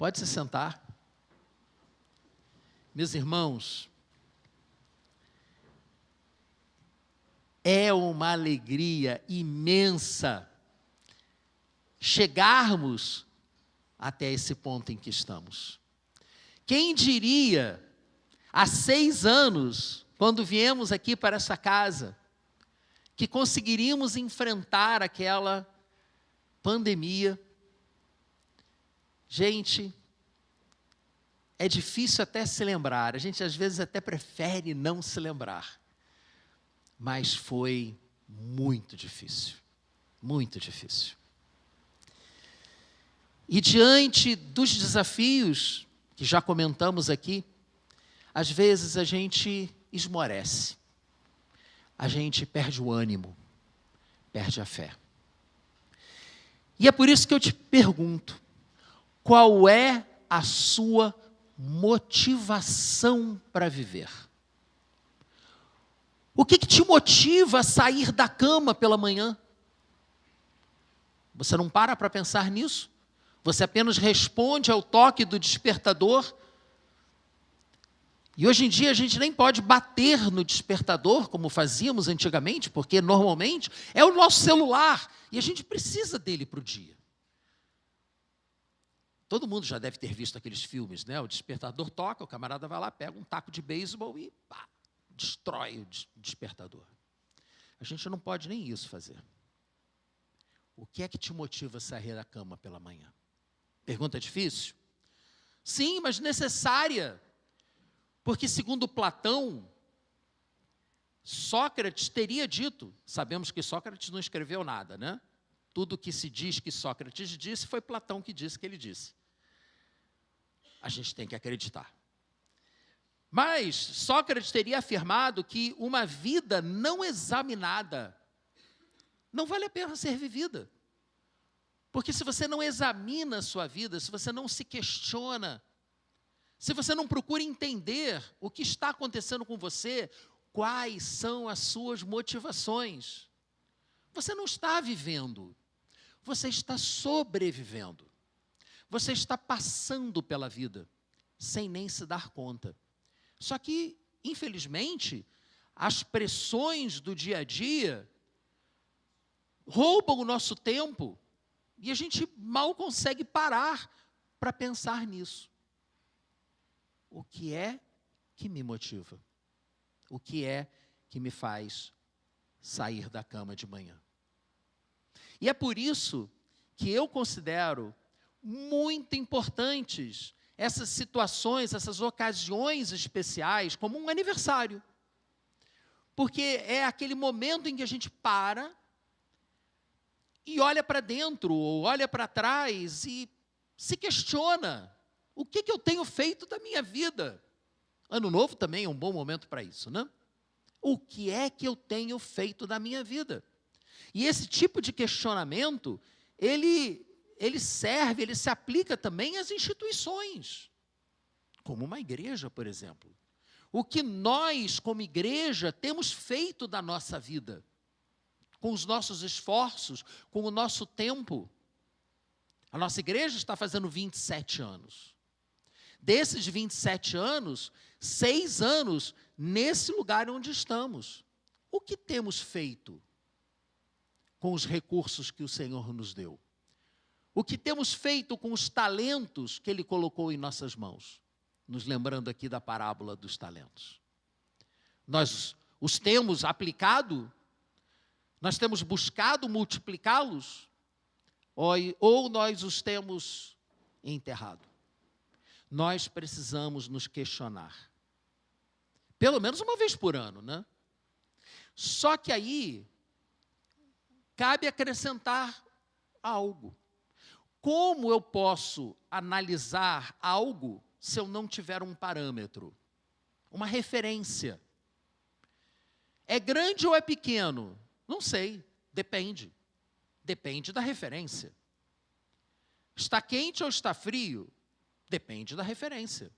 Pode se sentar. Meus irmãos, é uma alegria imensa chegarmos até esse ponto em que estamos. Quem diria, há 6 anos, quando viemos aqui para essa casa, que conseguiríamos enfrentar aquela pandemia? Gente, é difícil até se lembrar, a gente às vezes até prefere não se lembrar, mas foi muito difícil, muito difícil. E diante dos desafios que já comentamos aqui, às vezes a gente esmorece, a gente perde o ânimo, perde a fé. E é por isso que eu te pergunto, qual é a sua motivação para viver? O que te motiva a sair da cama pela manhã? Você não para pensar nisso? Você apenas responde ao toque do despertador? E hoje em dia a gente nem pode bater no despertador, como fazíamos antigamente, porque normalmente é o nosso celular, e a gente precisa dele para o dia. Todo mundo já deve ter visto aqueles filmes, né? O despertador toca, o camarada vai lá, pega um taco de beisebol e pá, destrói o despertador. A gente não pode nem isso fazer. O que é que te motiva a sair da cama pela manhã? Pergunta difícil? Sim, mas necessária. Porque, segundo Platão, Sócrates teria dito, sabemos que Sócrates não escreveu nada, né? Tudo que se diz que Sócrates disse, foi Platão que disse que ele disse. A gente tem que acreditar. Mas Sócrates teria afirmado que uma vida não examinada não vale a pena ser vivida. Porque se você não examina a sua vida, se você não se questiona, se você não procura entender o que está acontecendo com você, quais são as suas motivações, você não está vivendo, você está sobrevivendo. Você está passando pela vida, sem nem se dar conta. Só que, infelizmente, as pressões do dia a dia roubam o nosso tempo e a gente mal consegue parar para pensar nisso. O que é que me motiva? O que é que me faz sair da cama de manhã? E é por isso que eu considero muito importantes essas situações, essas ocasiões especiais, como um aniversário. Porque é aquele momento em que a gente para e olha para dentro, ou olha para trás e se questiona. O que eu tenho feito da minha vida? Ano Novo também é um bom momento para isso, né? O que é que eu tenho feito da minha vida? E esse tipo de questionamento, ele serve, ele se aplica também às instituições, como uma igreja, por exemplo. O que nós, como igreja, temos feito da nossa vida, com os nossos esforços, com o nosso tempo. A nossa igreja está fazendo 27 anos. Desses 27 anos, 6 anos nesse lugar onde estamos. O que temos feito com os recursos que o Senhor nos deu? O que temos feito com os talentos que Ele colocou em nossas mãos? Nos lembrando aqui da parábola dos talentos. Nós os temos aplicado? Nós temos buscado multiplicá-los? Ou nós os temos enterrado? Nós precisamos nos questionar. Pelo menos uma vez por ano, né? Só que aí, cabe acrescentar algo. Como eu posso analisar algo se eu não tiver um parâmetro? Uma referência. É grande ou é pequeno? Não sei, depende. Depende da referência. Está quente ou está frio? Depende da referência.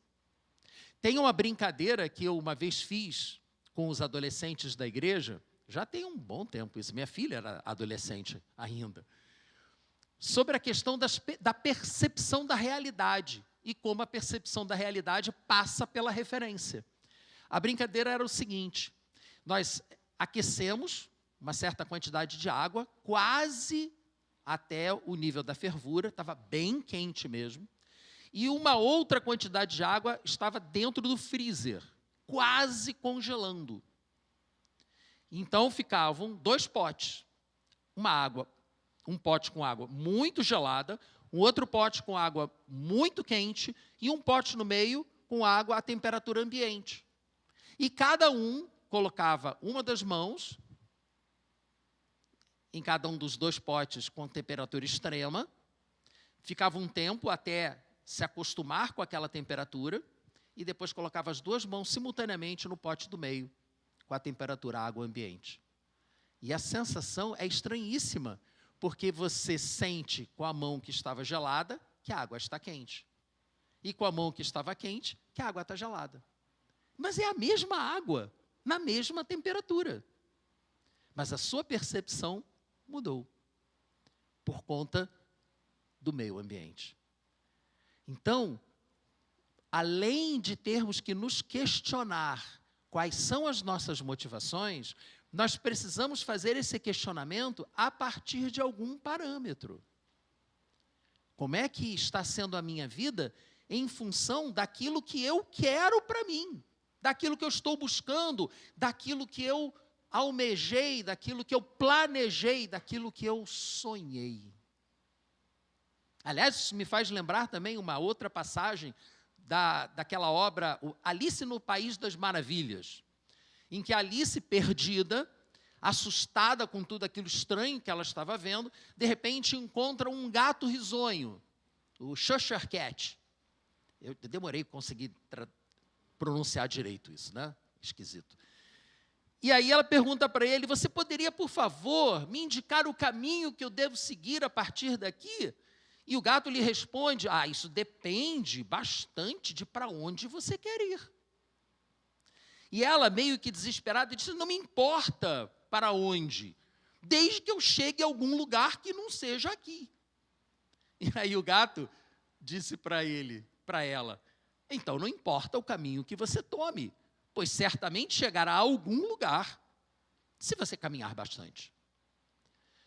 Tem uma brincadeira que eu uma vez fiz com os adolescentes da igreja, já tem um bom tempo isso, minha filha era adolescente ainda, sobre a questão da percepção da realidade. e como a percepção da realidade passa pela referência. A brincadeira era o seguinte: nós aquecemos uma certa quantidade de água, quase até o nível da fervura, estava bem quente mesmo, e uma outra quantidade de água estava dentro do freezer, quase congelando. Então ficavam 2 potes, um pote com água muito gelada, um outro pote com água muito quente e um pote no meio com água à temperatura ambiente. E cada um colocava uma das mãos em cada um dos 2 potes com temperatura extrema, ficava um tempo até se acostumar com aquela temperatura e depois colocava as 2 mãos simultaneamente no pote do meio, com a temperatura água ambiente. E a sensação é estranhíssima, porque você sente com a mão que estava gelada que a água está quente. E com a mão que estava quente, que a água está gelada. Mas é a mesma água, na mesma temperatura. Mas a sua percepção mudou por conta do meio ambiente. Então, além de termos que nos questionar quais são as nossas motivações, nós precisamos fazer esse questionamento a partir de algum parâmetro. Como é que está sendo a minha vida em função daquilo que eu quero para mim, daquilo que eu estou buscando, daquilo que eu almejei, daquilo que eu planejei, daquilo que eu sonhei. Aliás, isso me faz lembrar também uma outra passagem daquela obra, Alice no País das Maravilhas, em que Alice, perdida, assustada com tudo aquilo estranho que ela estava vendo, de repente encontra um gato risonho, o Cheshire Cat. Eu demorei para conseguir pronunciar direito isso, né? Esquisito. E aí ela pergunta para ele: você poderia, por favor, me indicar o caminho que eu devo seguir a partir daqui? E o gato lhe responde: isso depende bastante de para onde você quer ir. E ela, meio que desesperada, disse: não me importa para onde, desde que eu chegue a algum lugar que não seja aqui. E aí o gato disse para ela: então não importa o caminho que você tome, pois certamente chegará a algum lugar se você caminhar bastante.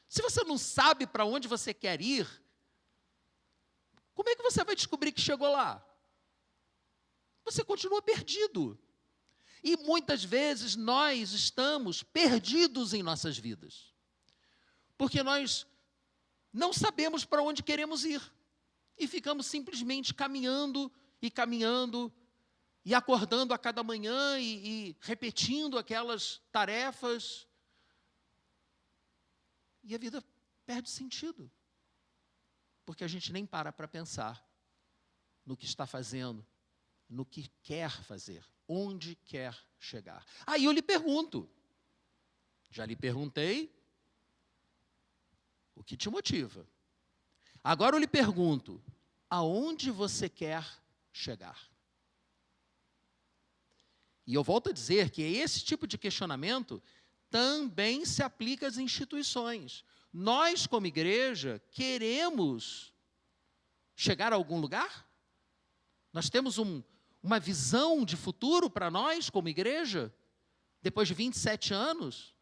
Se você não sabe para onde você quer ir, como é que você vai descobrir que chegou lá? Você continua perdido. E muitas vezes nós estamos perdidos em nossas vidas, porque nós não sabemos para onde queremos ir, e ficamos simplesmente caminhando, e acordando a cada manhã, e repetindo aquelas tarefas, e a vida perde sentido, porque a gente nem para pensar no que está fazendo, no que quer fazer, onde quer chegar. Aí eu lhe pergunto, já lhe perguntei o que te motiva. Agora eu lhe pergunto, aonde você quer chegar? E eu volto a dizer que esse tipo de questionamento também se aplica às instituições. Nós, como igreja, queremos chegar a algum lugar? Nós temos uma visão de futuro para nós, como igreja, depois de 27 anos?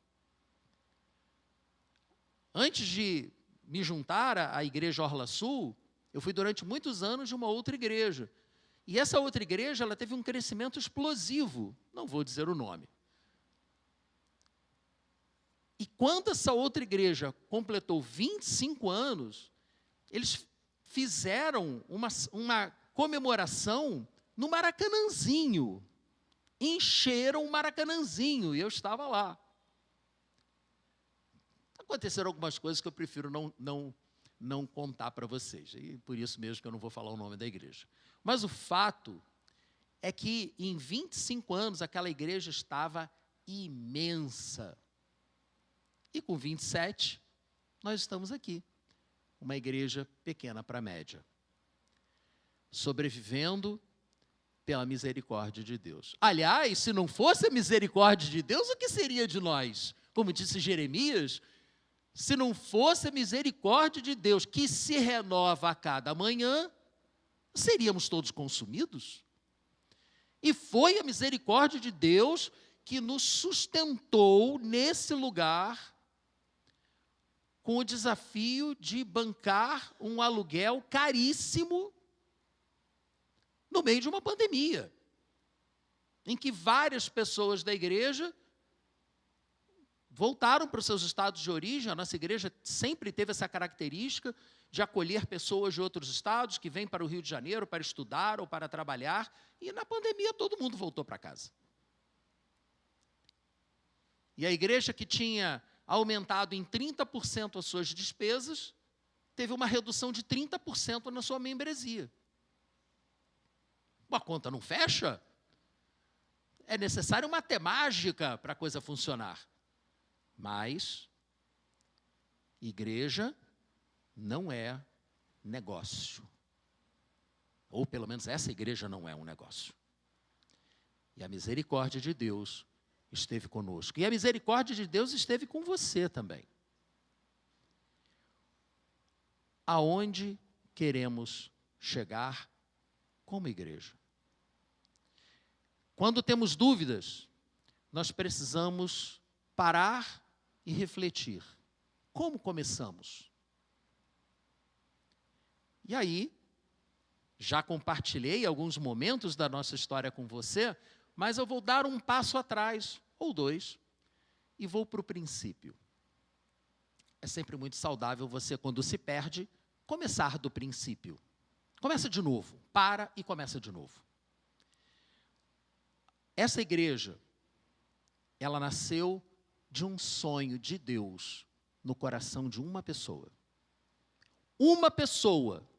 Antes de me juntar à Igreja Orla Sul, eu fui durante muitos anos de uma outra igreja. E essa outra igreja, ela teve um crescimento explosivo, não vou dizer o nome. E quando essa outra igreja completou 25 anos, eles fizeram uma comemoração no Maracanãzinho. Encheram o Maracanãzinho, e eu estava lá. Aconteceram algumas coisas que eu prefiro não contar para vocês, e por isso mesmo que eu não vou falar o nome da igreja. Mas o fato é que em 25 anos aquela igreja estava imensa. E com 27, nós estamos aqui, uma igreja pequena para média, sobrevivendo pela misericórdia de Deus. Aliás, se não fosse a misericórdia de Deus, o que seria de nós? Como disse Jeremias, se não fosse a misericórdia de Deus, que se renova a cada manhã, seríamos todos consumidos. E foi a misericórdia de Deus que nos sustentou nesse lugar com o desafio de bancar um aluguel caríssimo no meio de uma pandemia, em que várias pessoas da igreja voltaram para os seus estados de origem. A nossa igreja sempre teve essa característica de acolher pessoas de outros estados que vêm para o Rio de Janeiro para estudar ou para trabalhar, e na pandemia todo mundo voltou para casa. E a igreja que tinha aumentado em 30% as suas despesas, teve uma redução de 30% na sua membresia. A conta não fecha? É necessário matemática para a coisa funcionar. Mas igreja não é negócio. Ou pelo menos essa igreja não é um negócio. E a misericórdia de Deus esteve conosco. E a misericórdia de Deus esteve com você também. Aonde queremos chegar como igreja? Quando temos dúvidas, nós precisamos parar e refletir. Como começamos? E aí, já compartilhei alguns momentos da nossa história com você, mas eu vou dar um passo atrás, ou dois, e vou para o princípio. É sempre muito saudável você, quando se perde, começar do princípio. Começa de novo, para e começa de novo. Essa igreja, ela nasceu de um sonho de Deus no coração de uma pessoa. Uma pessoa,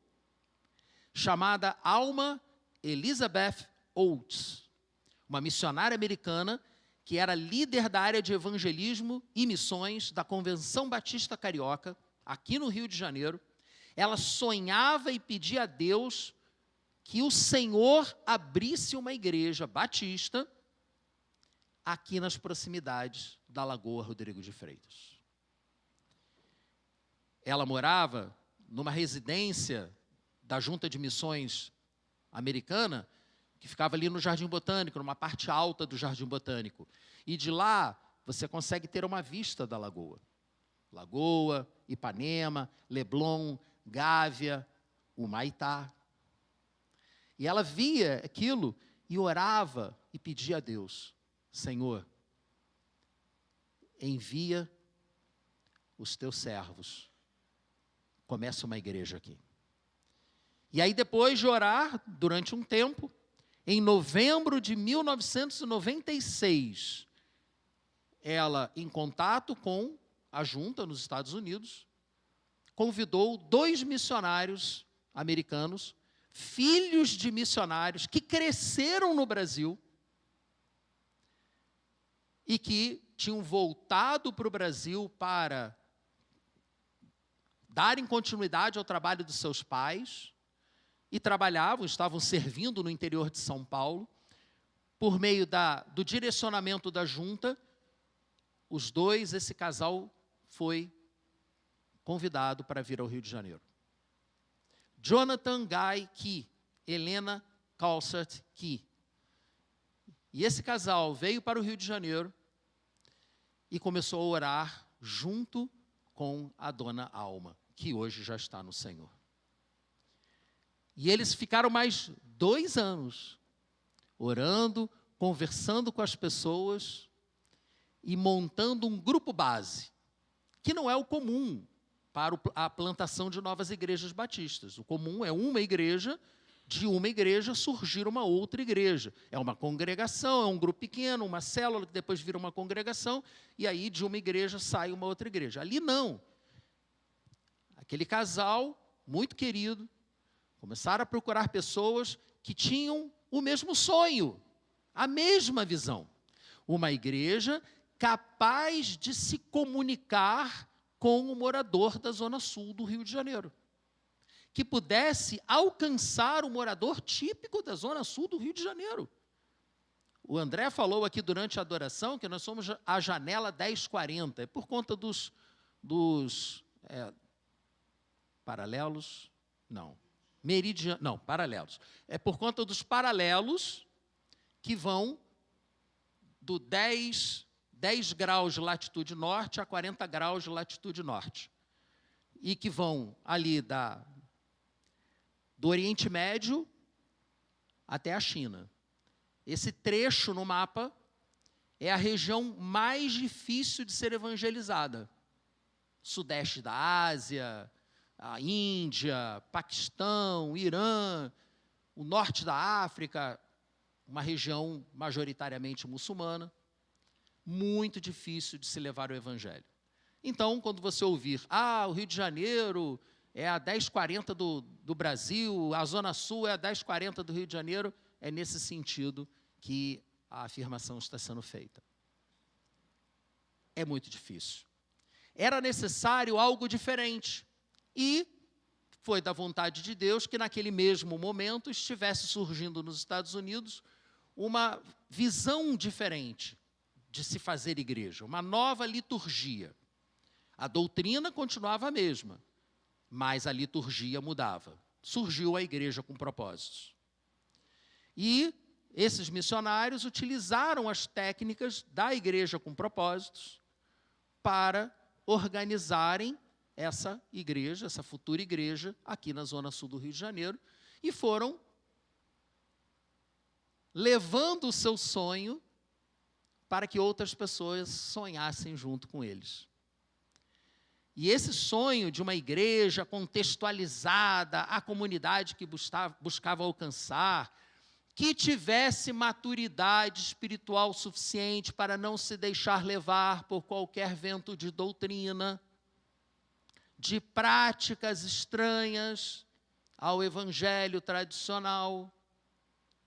chamada Alma Elizabeth Oates, uma missionária americana que era líder da área de evangelismo e missões da Convenção Batista Carioca, aqui no Rio de Janeiro. Ela sonhava e pedia a Deus que o Senhor abrisse uma igreja batista aqui nas proximidades da Lagoa Rodrigo de Freitas. Ela morava numa residência da Junta de Missões Americana, que ficava ali no Jardim Botânico, numa parte alta do Jardim Botânico. E de lá, você consegue ter uma vista da lagoa. Lagoa, Ipanema, Leblon, Gávea, Humaitá. E ela via aquilo e orava e pedia a Deus: Senhor, envia os teus servos. Começa uma igreja aqui. E aí, depois de orar, durante um tempo, em novembro de 1996, ela, em contato com a junta nos Estados Unidos, convidou 2 missionários americanos, filhos de missionários que cresceram no Brasil e que tinham voltado para o Brasil para darem continuidade ao trabalho dos seus pais, e estavam servindo no interior de São Paulo, por meio do direcionamento da junta. Esse casal foi convidado para vir ao Rio de Janeiro. Jonathan Guy Key, Helena Calsert Key. E esse casal veio para o Rio de Janeiro e começou a orar junto com a dona Alma, que hoje já está no Senhor. E eles ficaram mais 2 anos orando, conversando com as pessoas e montando um grupo base, que não é o comum para a plantação de novas igrejas batistas. O comum é de uma igreja surgir uma outra igreja. É uma congregação, é um grupo pequeno, uma célula que depois vira uma congregação, e aí de uma igreja sai uma outra igreja. Ali não. Aquele casal, muito querido, começaram a procurar pessoas que tinham o mesmo sonho, a mesma visão. Uma igreja capaz de se comunicar com o morador da Zona Sul do Rio de Janeiro, que pudesse alcançar o morador típico da Zona Sul do Rio de Janeiro. O André falou aqui durante a adoração que nós somos a janela 1040, é por conta dos paralelos? Não. paralelos. É por conta dos paralelos que vão do 10 graus de latitude norte a 40 graus de latitude norte. E que vão ali do Oriente Médio até a China. Esse trecho no mapa é a região mais difícil de ser evangelizada. Sudeste da Ásia, a Índia, Paquistão, Irã, o norte da África, uma região majoritariamente muçulmana, muito difícil de se levar o evangelho. Então, quando você ouvir, o Rio de Janeiro é a 1040 do Brasil, a Zona Sul é a 1040 do Rio de Janeiro, é nesse sentido que a afirmação está sendo feita. É muito difícil. Era necessário algo diferente. E foi da vontade de Deus que, naquele mesmo momento, estivesse surgindo nos Estados Unidos uma visão diferente de se fazer igreja, uma nova liturgia. A doutrina continuava a mesma, mas a liturgia mudava. Surgiu a igreja com propósitos. E esses missionários utilizaram as técnicas da igreja com propósitos para organizarem essa igreja, essa futura igreja, aqui na Zona Sul do Rio de Janeiro, e foram levando o seu sonho para que outras pessoas sonhassem junto com eles. E esse sonho de uma igreja contextualizada à comunidade que buscava alcançar, que tivesse maturidade espiritual suficiente para não se deixar levar por qualquer vento de doutrina, de práticas estranhas ao evangelho tradicional,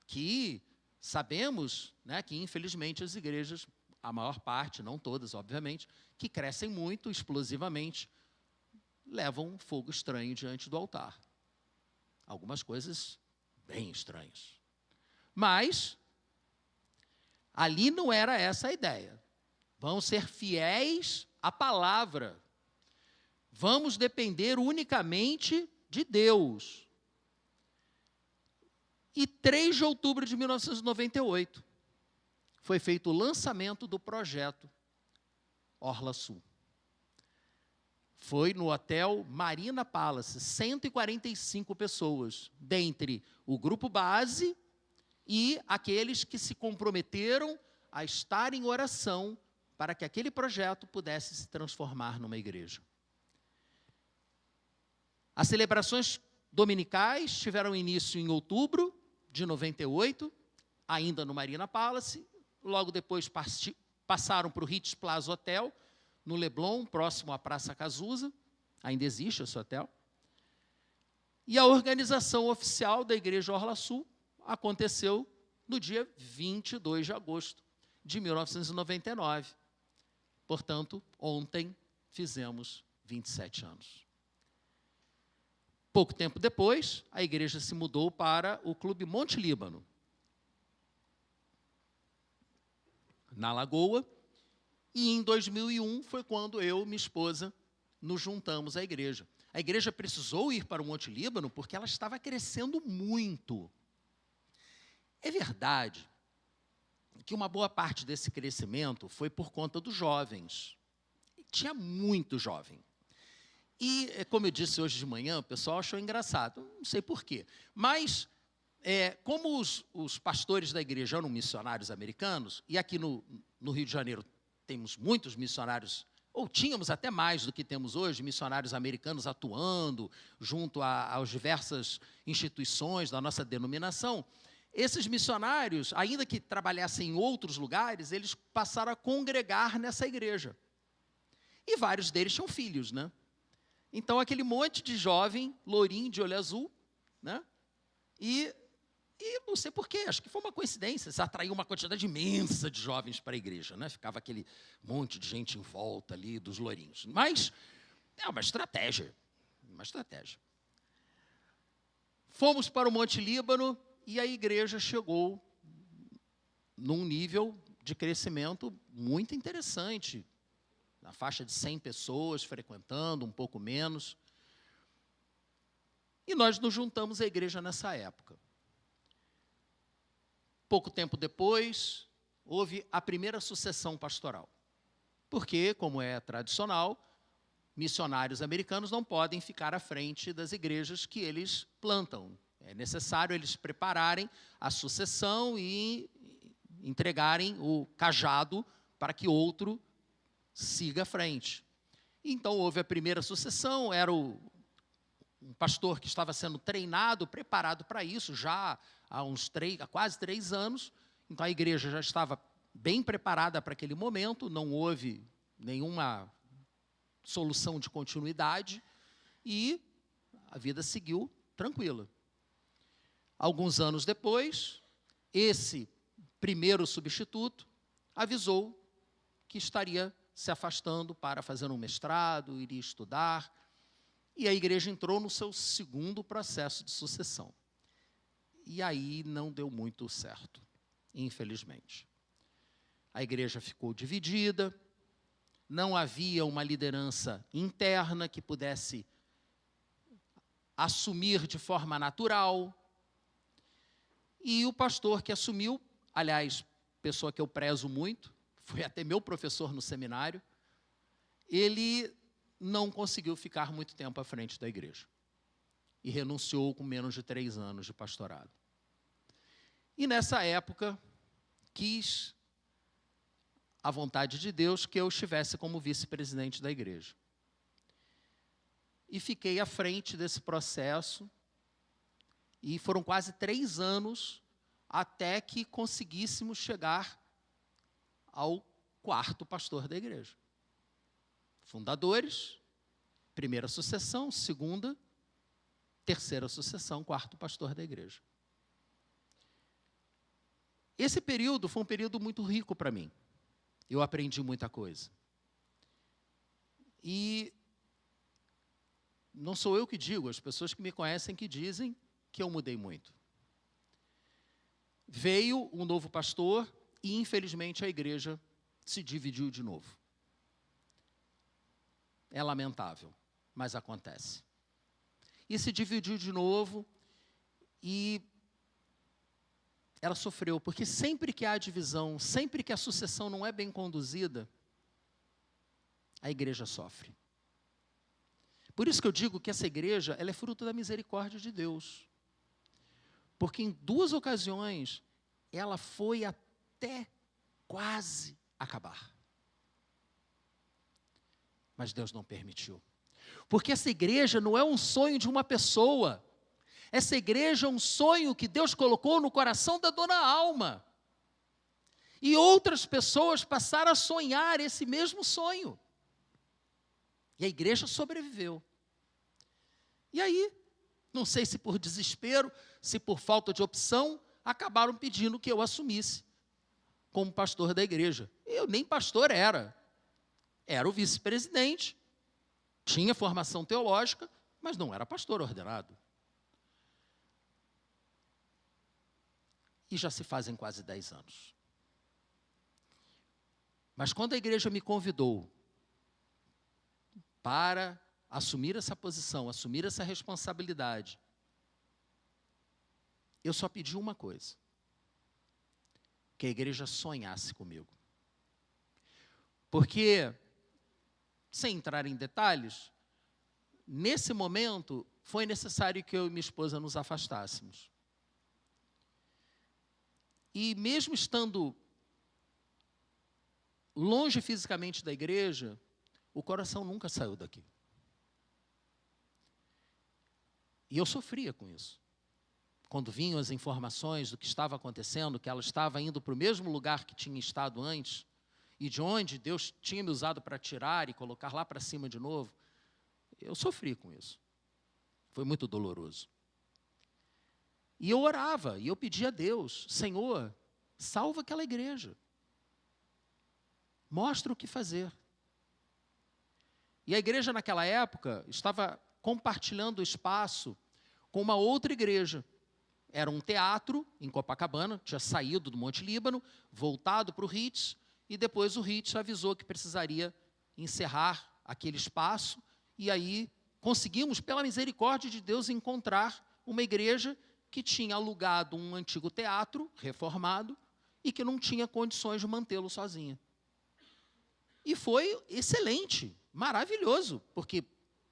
que sabemos, né, que infelizmente as igrejas, a maior parte, não todas, obviamente, que crescem muito, explosivamente, levam um fogo estranho diante do altar. Algumas coisas bem estranhas. Mas, ali não era essa a ideia. Vamos ser fiéis à palavra. Vamos depender unicamente de Deus. E 3 de outubro de 1998, foi feito o lançamento do projeto Orla Sul. Foi no hotel Marina Palace, 145 pessoas, dentre o grupo base e aqueles que se comprometeram a estar em oração para que aquele projeto pudesse se transformar numa igreja. As celebrações dominicais tiveram início em outubro de 98, ainda no Marina Palace. Logo depois passaram para o Ritz Plaza Hotel, no Leblon, próximo à Praça Cazuza. Ainda existe esse hotel. E a organização oficial da Igreja Orla Sul aconteceu no dia 22 de agosto de 1999. Portanto, ontem fizemos 27 anos. Pouco tempo depois, a igreja se mudou para o Clube Monte Líbano, na Lagoa, e em 2001 foi quando eu e minha esposa nos juntamos à igreja. A igreja precisou ir para o Monte Líbano porque ela estava crescendo muito. É verdade que uma boa parte desse crescimento foi por conta dos jovens. Tinha muito jovem. E, como eu disse hoje de manhã, o pessoal achou engraçado, não sei porquê. Mas, como os pastores da igreja eram missionários americanos, e aqui no Rio de Janeiro temos muitos missionários, ou tínhamos até mais do que temos hoje, missionários americanos atuando junto às diversas instituições da nossa denominação, esses missionários, ainda que trabalhassem em outros lugares, eles passaram a congregar nessa igreja. E vários deles tinham filhos, né? Então, aquele monte de jovem, lourinho, de olho azul, né? E não sei porquê, acho que foi uma coincidência, se atraiu uma quantidade imensa de jovens para a igreja, né? Ficava aquele monte de gente em volta ali dos lourinhos. Mas é uma estratégia, Fomos para o Monte Líbano e a igreja chegou num nível de crescimento muito interessante, na faixa de 100 pessoas frequentando, um pouco menos. E nós nos juntamos à igreja nessa época. Pouco tempo depois, houve a primeira sucessão pastoral. Porque, como é tradicional, missionários americanos não podem ficar à frente das igrejas que eles plantam. É necessário eles prepararem a sucessão e entregarem o cajado para que outro siga à frente. Então, houve a primeira sucessão, era um pastor que estava sendo treinado, preparado para isso, já há quase 3 anos. Então, a igreja já estava bem preparada para aquele momento, não houve nenhuma solução de continuidade e a vida seguiu tranquila. Alguns anos depois, esse primeiro substituto avisou que estaria se afastando para fazer um mestrado, iria estudar, e a igreja entrou no seu segundo processo de sucessão. E aí não deu muito certo, infelizmente. A igreja ficou dividida, não havia uma liderança interna que pudesse assumir de forma natural. E o pastor que assumiu, aliás, pessoa que eu prezo muito, foi até meu professor no seminário, ele não conseguiu ficar muito tempo à frente da igreja. E renunciou com menos de 3 anos de pastorado. E nessa época, quis a vontade de Deus que eu estivesse como vice-presidente da igreja. E fiquei à frente desse processo, e foram quase 3 anos até que conseguíssemos chegar ao 4º pastor da igreja. Fundadores, primeira sucessão, segunda, terceira sucessão, 4º pastor da igreja. Esse período foi um período muito rico para mim. Eu aprendi muita coisa. E não sou eu que digo, as pessoas que me conhecem que dizem que eu mudei muito. Veio um novo pastor e, infelizmente, a igreja se dividiu de novo. É lamentável, mas acontece. E se dividiu de novo e ela sofreu, porque sempre que há divisão, sempre que a sucessão não é bem conduzida, a igreja sofre. Por isso que eu digo que essa igreja, ela é fruto da misericórdia de Deus. Porque em 2 ocasiões, ela foi até quase acabar. Mas Deus não permitiu. Porque essa igreja não é um sonho de uma pessoa. Essa igreja é um sonho que Deus colocou no coração da dona Alma. E outras pessoas passaram a sonhar esse mesmo sonho. E a igreja sobreviveu. E aí, não sei se por desespero, se por falta de opção, acabaram pedindo que eu assumisse como pastor da igreja. Eu nem pastor era o vice-presidente, tinha formação teológica, mas não era pastor ordenado. E já se fazem quase 10 anos. Mas quando a igreja me convidou para assumir essa posição, assumir essa responsabilidade, eu só pedi uma coisa: que a igreja sonhasse comigo. Porque, sem entrar em detalhes, nesse momento foi necessário que eu e minha esposa nos afastássemos. E mesmo estando longe fisicamente da igreja, o coração nunca saiu daqui. E eu sofria com isso. Quando vinham as informações do que estava acontecendo, que ela estava indo para o mesmo lugar que tinha estado antes, e de onde Deus tinha me usado para tirar e colocar lá para cima de novo, eu sofri com isso. Foi muito doloroso. E eu orava, e eu pedia a Deus: Senhor, salva aquela igreja. Mostra o que fazer. E a igreja naquela época estava compartilhando o espaço com uma outra igreja. Era um teatro em Copacabana, tinha saído do Monte Líbano, voltado para o Ritz, e depois o Ritz avisou que precisaria encerrar aquele espaço, e aí conseguimos, pela misericórdia de Deus, encontrar uma igreja que tinha alugado um antigo teatro reformado e que não tinha condições de mantê-lo sozinha. E foi excelente, maravilhoso, porque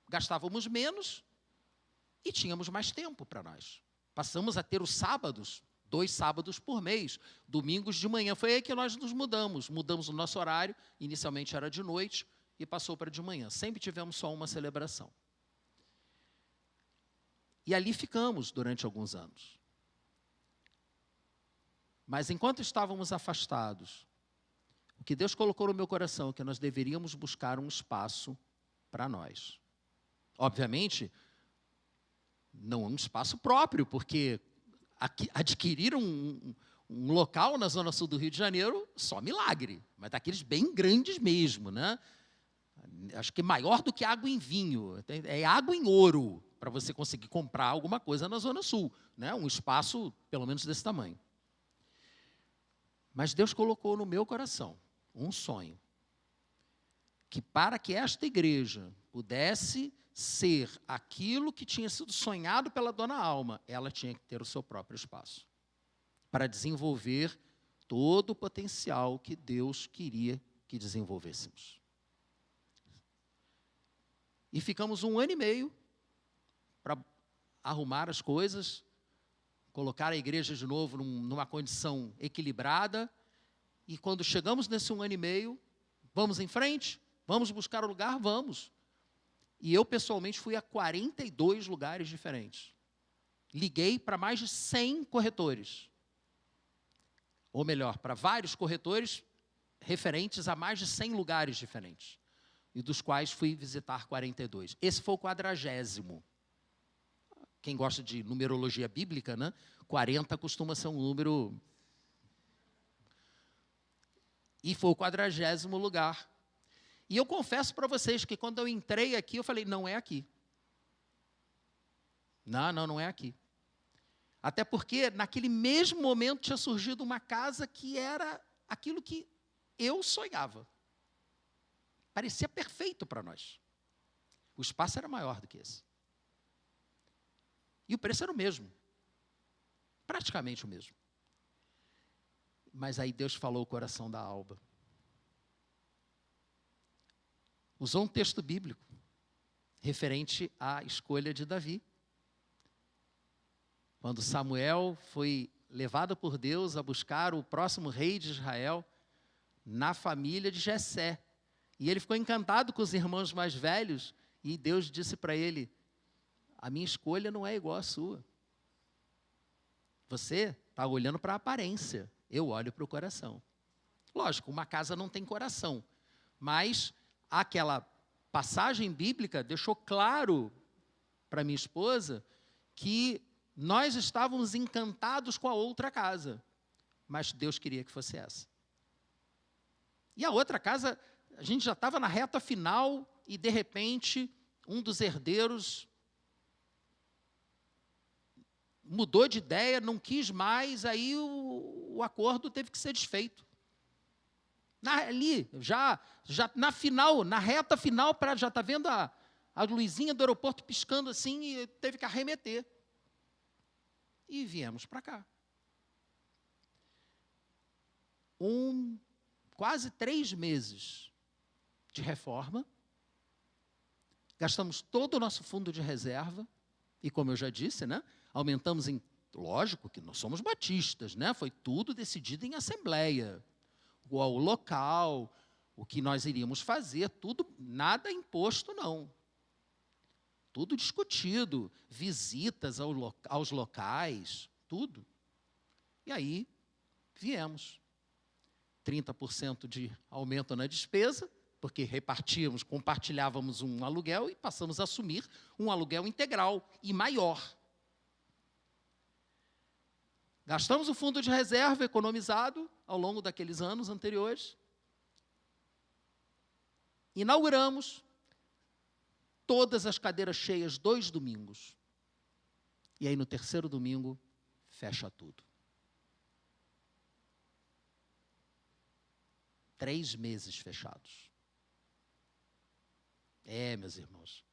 gastávamos menos e tínhamos mais tempo para nós. Passamos a ter os sábados, 2 sábados por mês, domingos de manhã. Foi aí que nós nos mudamos. Mudamos o nosso horário, inicialmente era de noite e passou para de manhã. Sempre tivemos só uma celebração. E ali ficamos durante alguns anos. Mas enquanto estávamos afastados, o que Deus colocou no meu coração é que nós deveríamos buscar um espaço para nós. Obviamente, não um espaço próprio, porque adquirir um local na zona sul do Rio de Janeiro, só milagre, mas daqueles bem grandes mesmo, né? Acho que maior do que água em vinho, é água em ouro, para você conseguir comprar alguma coisa na zona sul, né? Um espaço pelo menos desse tamanho. Mas Deus colocou no meu coração um sonho, que para que esta igreja pudesse ser aquilo que tinha sido sonhado pela dona Alma, ela tinha que ter o seu próprio espaço, para desenvolver todo o potencial que Deus queria que desenvolvêssemos. E ficamos 1 ano e meio para arrumar as coisas, colocar a igreja de novo numa condição equilibrada. E quando chegamos nesse 1 ano e meio, vamos em frente? Vamos buscar o lugar? Vamos. E eu, pessoalmente, fui a 42 lugares diferentes. Liguei para mais de 100 corretores. Ou melhor, para vários corretores referentes a mais de 100 lugares diferentes. E dos quais fui visitar 42. Esse foi o 40º. Quem gosta de numerologia bíblica, né? 40 costuma ser um número... E foi o 40º lugar. E eu confesso para vocês que quando eu entrei aqui, eu falei, não é aqui. Não é aqui. Até porque, naquele mesmo momento, tinha surgido uma casa que era aquilo que eu sonhava. Parecia perfeito para nós. O espaço era maior do que esse. E o preço era o mesmo. Praticamente o mesmo. Mas aí Deus falou o coração da Alba. Usou um texto bíblico referente à escolha de Davi. Quando Samuel foi levado por Deus a buscar o próximo rei de Israel na família de Jessé. E ele ficou encantado com os irmãos mais velhos e Deus disse para ele, a minha escolha não é igual à sua. Você está olhando para a aparência, eu olho para o coração. Lógico, uma casa não tem coração, mas aquela passagem bíblica deixou claro para minha esposa que nós estávamos encantados com a outra casa, mas Deus queria que fosse essa. E a outra casa, a gente já estava na reta final e, de repente, um dos herdeiros mudou de ideia, não quis mais, aí o acordo teve que ser desfeito. Ali, já na final, na reta final, já está vendo a luzinha do aeroporto piscando assim, e teve que arremeter. E viemos para cá. Quase 3 meses de reforma, gastamos todo o nosso fundo de reserva, e como eu já disse, né, aumentamos lógico que nós somos batistas, né, foi tudo decidido em assembleia. O local, o que nós iríamos fazer, tudo, nada imposto, não. Tudo discutido, visitas aos locais, tudo. E aí, viemos. 30% de aumento na despesa, porque compartilhávamos um aluguel e passamos a assumir um aluguel integral e maior. Gastamos o fundo de reserva economizado ao longo daqueles anos anteriores. Inauguramos todas as cadeiras cheias 2 domingos. E aí no 3º domingo, fecha tudo. 3 meses fechados. Meus irmãos.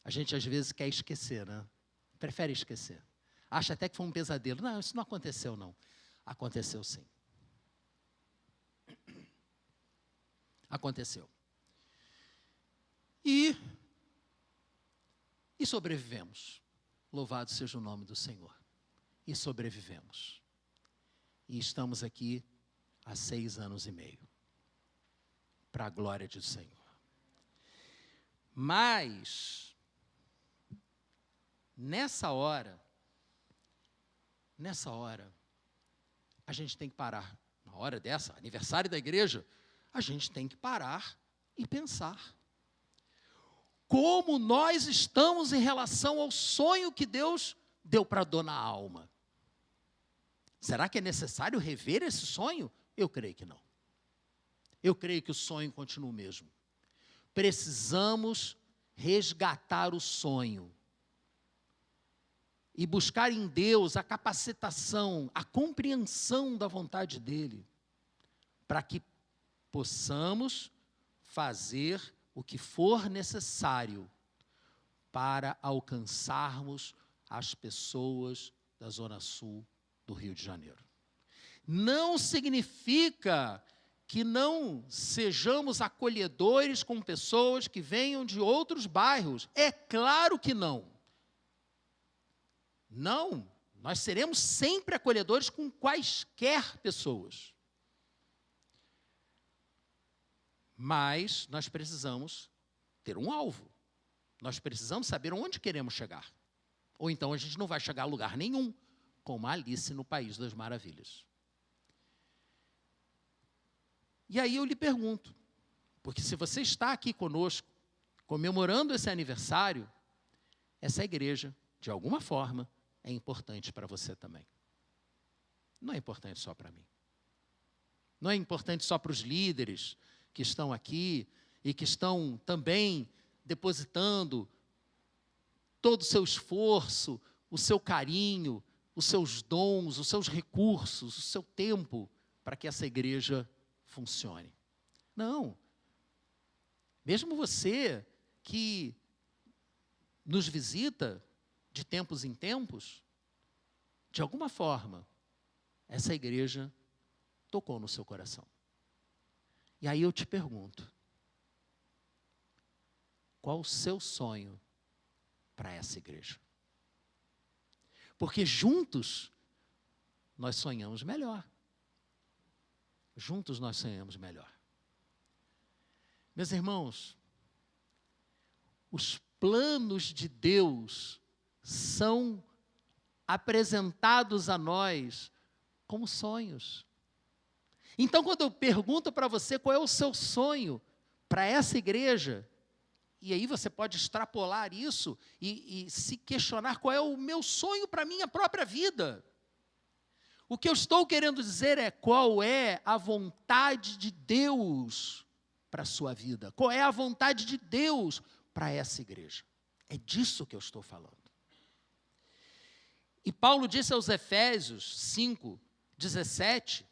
A gente às vezes quer esquecer, né? Prefere esquecer. Acha até que foi um pesadelo. Não, isso não aconteceu, não. Aconteceu sim. Aconteceu. E sobrevivemos. Louvado seja o nome do Senhor. E sobrevivemos. E estamos aqui há 6 anos e meio. Para a glória do Senhor. Mas, nessa hora, a gente tem que parar. Na hora dessa, aniversário da igreja, a gente tem que parar e pensar. Como nós estamos em relação ao sonho que Deus deu para a dona Alma? Será que é necessário rever esse sonho? Eu creio que não. Eu creio que o sonho continua o mesmo. Precisamos resgatar o sonho e buscar em Deus a capacitação, a compreensão da vontade dEle, para que possamos fazer o que for necessário para alcançarmos as pessoas da Zona Sul do Rio de Janeiro. Não significa que não sejamos acolhedores com pessoas que venham de outros bairros. É claro que não. Não, nós seremos sempre acolhedores com quaisquer pessoas. Mas nós precisamos ter um alvo. Nós precisamos saber onde queremos chegar. Ou então a gente não vai chegar a lugar nenhum, como a Alice no País das Maravilhas. E aí eu lhe pergunto, porque se você está aqui conosco, comemorando esse aniversário, essa igreja, de alguma forma, é importante para você também. Não é importante só para mim. Não é importante só para os líderes que estão aqui e que estão também depositando todo o seu esforço, o seu carinho, os seus dons, os seus recursos, o seu tempo para que essa igreja funcione. Não. Mesmo você que nos visita de tempos em tempos, de alguma forma, essa igreja tocou no seu coração. E aí eu te pergunto, qual o seu sonho para essa igreja? Porque juntos nós sonhamos melhor. Juntos nós sonhamos melhor. Meus irmãos, os planos de Deus são apresentados a nós como sonhos. Então, quando eu pergunto para você qual é o seu sonho para essa igreja, e aí você pode extrapolar isso e se questionar qual é o meu sonho para a minha própria vida. O que eu estou querendo dizer é qual é a vontade de Deus para a sua vida. Qual é a vontade de Deus para essa igreja. É disso que eu estou falando. E Paulo disse aos Efésios 5:17,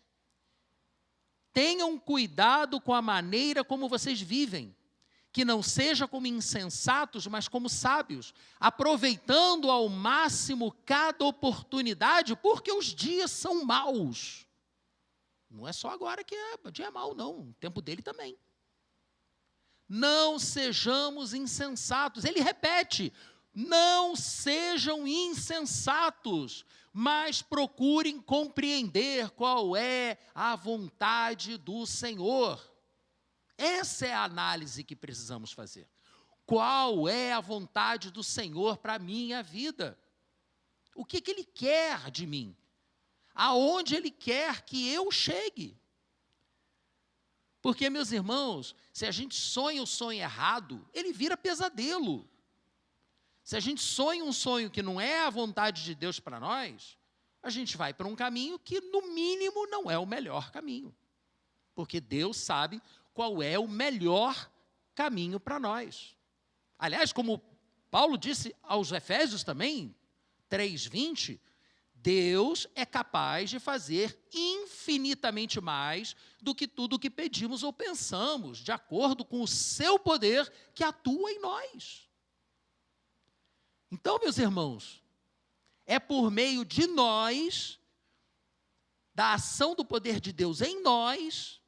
tenham cuidado com a maneira como vocês vivem, que não seja como insensatos, mas como sábios, aproveitando ao máximo cada oportunidade, porque os dias são maus. Não é só agora que o dia é mau, não, o tempo dele também. Não sejamos insensatos. Ele repete, não sejam insensatos, mas procurem compreender qual é a vontade do Senhor. Essa é a análise que precisamos fazer. Qual é a vontade do Senhor para a minha vida? O que Ele quer de mim? Aonde Ele quer que eu chegue? Porque, meus irmãos, se a gente sonha o sonho errado, ele vira pesadelo. Se a gente sonha um sonho que não é a vontade de Deus para nós, a gente vai para um caminho que, no mínimo, não é o melhor caminho. Porque Deus sabe qual é o melhor caminho para nós. Aliás, como Paulo disse aos Efésios também, 3:20, Deus é capaz de fazer infinitamente mais do que tudo o que pedimos ou pensamos, de acordo com o seu poder que atua em nós. Então, meus irmãos, é por meio de nós, da ação do poder de Deus em nós,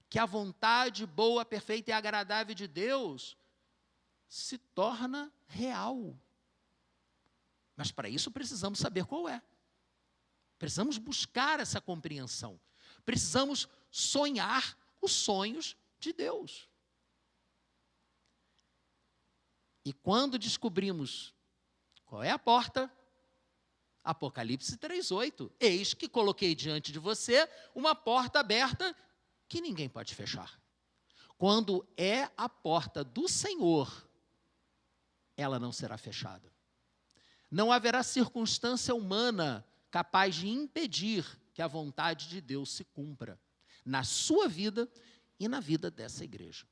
que a vontade boa, perfeita e agradável de Deus se torna real. Mas para isso precisamos saber qual é. Precisamos buscar essa compreensão. Precisamos sonhar os sonhos de Deus. E quando descobrimos qual é a porta, Apocalipse 3:8, eis que coloquei diante de você uma porta aberta que ninguém pode fechar. Quando é a porta do Senhor, ela não será fechada. Não haverá circunstância humana capaz de impedir que a vontade de Deus se cumpra na sua vida e na vida dessa igreja.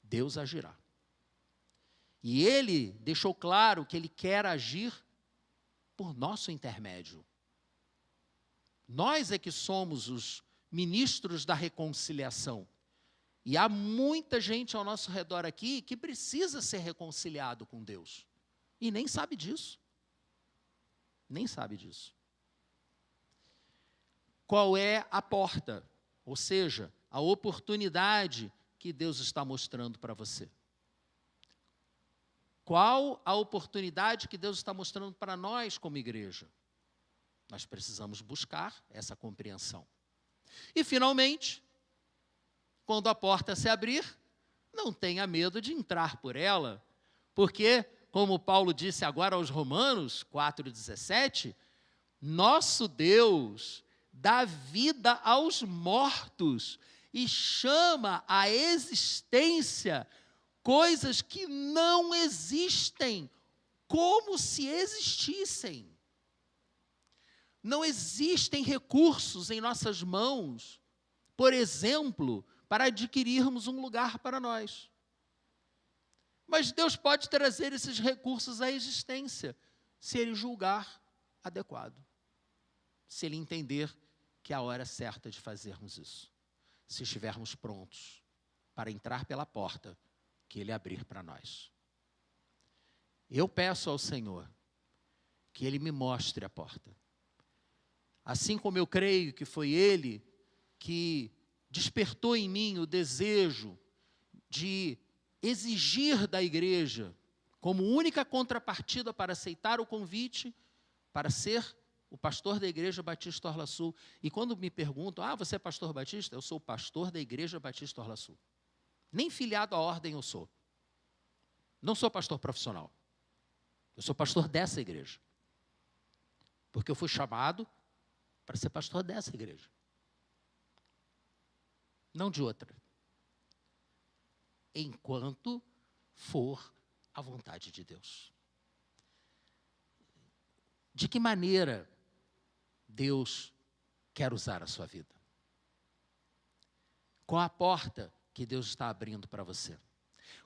Deus agirá. E Ele deixou claro que Ele quer agir por nosso intermédio. Nós é que somos os ministros da reconciliação. E há muita gente ao nosso redor aqui que precisa ser reconciliado com Deus. E nem sabe disso. Nem sabe disso. Qual é a porta? Ou seja, a oportunidade que Deus está mostrando para você. Qual a oportunidade que Deus está mostrando para nós como igreja? Nós precisamos buscar essa compreensão. E, finalmente, quando a porta se abrir, não tenha medo de entrar por ela, porque, como Paulo disse agora aos Romanos 4,17, nosso Deus dá vida aos mortos e chama à existência coisas que não existem, como se existissem. Não existem recursos em nossas mãos, por exemplo, para adquirirmos um lugar para nós. Mas Deus pode trazer esses recursos à existência, se Ele julgar adequado. Se Ele entender que é a hora certa de fazermos isso. Se estivermos prontos para entrar pela porta que Ele abrir para nós. Eu peço ao Senhor que Ele me mostre a porta. Assim como eu creio que foi Ele que despertou em mim o desejo de exigir da igreja, como única contrapartida para aceitar o convite, para ser o pastor da Igreja Batista Orla Sul. E quando me perguntam, você é pastor batista? Eu sou o pastor da Igreja Batista Orla Sul. Nem filiado à ordem eu sou. Não sou pastor profissional. Eu sou pastor dessa igreja. Porque eu fui chamado para ser pastor dessa igreja. Não de outra. Enquanto for a vontade de Deus. De que maneira Deus quer usar a sua vida? Qual a porta que Deus está abrindo para você?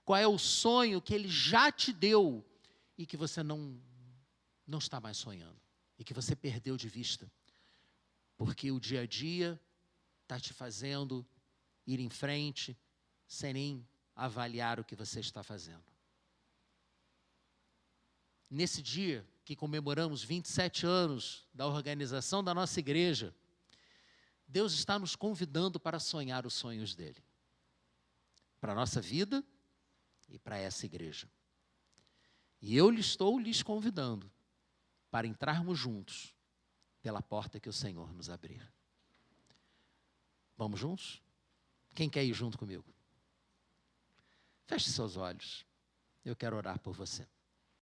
Qual é o sonho que Ele já te deu e que você não está mais sonhando? E que você perdeu de vista? Porque o dia a dia está te fazendo ir em frente sem nem avaliar o que você está fazendo. Nesse dia que comemoramos 27 anos da organização da nossa igreja, Deus está nos convidando para sonhar os sonhos dEle. Para a nossa vida e para essa igreja. E eu estou lhes convidando para entrarmos juntos pela porta que o Senhor nos abrir. Vamos juntos? Quem quer ir junto comigo? Feche seus olhos. Eu quero orar por você.